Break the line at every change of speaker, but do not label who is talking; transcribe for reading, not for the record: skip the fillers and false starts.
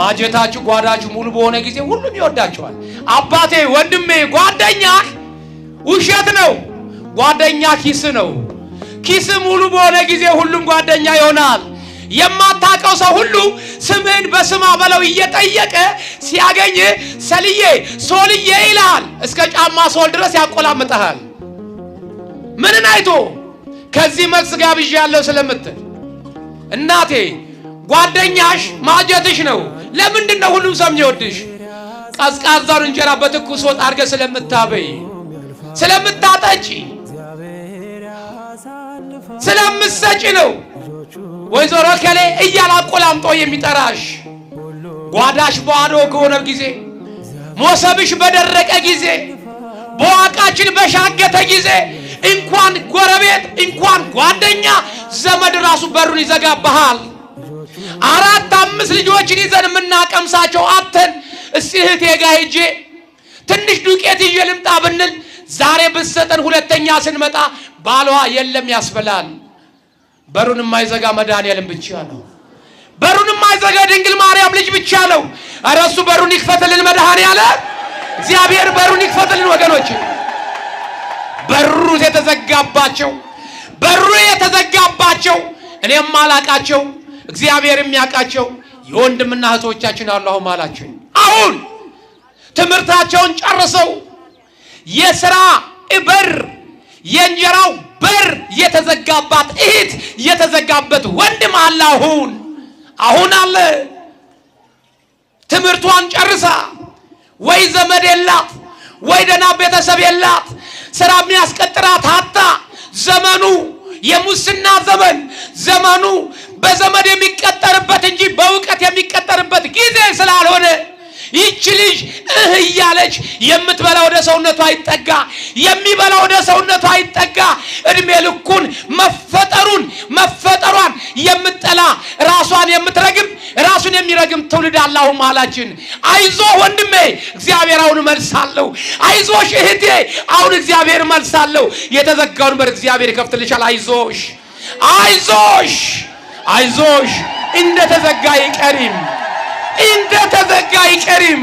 ማጀታችሁ ጓዳችሁ ሙሉ በሆነ ጊዜ ሁሉም ይወዳችኋል። አባቴ ወንድሜ ጓደኛ ውሸት ነው። ጓደኛ ኪስ ነው። ኪስ ሙሉ በሆነ ጊዜ ሁሉም ጓደኛ ይሆናል። የማታውቀው ሰው ሁሉ ስምህን በስማ በለው እየጠየቀ ሲያገኝ ሰልዬ ሶልዬ ይላል። እስከ ጫማ ሶል ድረስ ያቆላምጣል። ምንን አይቶ? ከዚህ መልስ ጋብዣለሁ ስለምትል እናቴ ጓደኛሽ ማጀትሽ ነው። ለምንድን ነው ሁሉም ሰው የሚወድሽ? ቀዝቃዛውን እንጀራ በትኩስ ወጥ አድርገህ ስለምታበይ፣ ስለምታጠጪ፣ ስለምትሰጪ ነው። ወይዘሮ ከሌ እያለ አቆላምጦ የሚጠራሽ። ጓዳሽ ባዶ ከሆነ ጊዜ፣ ሞሰብሽ በደረቀ ጊዜ፣ በዋቃችን በሻገተ ጊዜ እንኳን ጎረቤት እንኳን ጓደኛ ዘመድ ራሱ በሩን ይዘጋብሃል። 4-5 ልጆችን ይዘን የምናቀምሳቸው አተን እስቲ እህቴ ጋር ሄጄ ትንሽ ዱቄት ይዤ ልምጣ ብንል ዛሬ ብትሰጠን ሁለተኛ ስንመጣ ባሏ የለም ያስበላል። በሩን የማይዘጋ መድኃኒዓለም ብቻ ነው። በሩን የማይዘጋ ድንግል ማርያም ልጅ ብቻ ነው። ኧረ እሱ በሩን ይክፈትልን መድኃኒዓለም። እግዚአብሔር በሩን ይክፈትልን ወገኖች። በሩ የተዘጋባቸው እኔም አላቃቸው እግዚአብሔር የሚያውቃቸው የወንድምና እህቶቻችን አላሁ ማላችን አሁን ትምህርታቸውን ጨርሰው የሥራ በር የእንጀራው በር የተዘጋባት እህት የተዘጋበት ወንድም አለ። አሁን አለ ትምህርቷን ጨርሳ ወይ ዘመድ የላት ወይ ደህና ቤተሰብ የላት ሥራ የሚያስቀጥራት አጣ። ዘመኑ የሙስና ዘመኑ በዘመድ የሚቀጠርበት እንጂ በእውቀት የሚቀጠርበት ጊዜ ስላልሆነ ይህች ልጅ እያለች የምትበላ ወደ ሰውነቷ አይጠጋ፣ የሚበላ ወደ ሰውነቷ አይጠጋ። እድሜ ልኩን መፈጠሯን የምትጠላ ራሷን የምትረግም ራሱን የሚረግም ትውልድ አላሁ ማላችን። አይዞ ወንድሜ እግዚአብሔር አሁን መልሳለሁ። አይዞሽ እህቴ አሁን እግዚአብሔር መልሳለሁ። የተዘጋውን በር እግዚአብሔር ይከፍትልሻል። አይዞሽ እንደተዘጋ አይቀርም።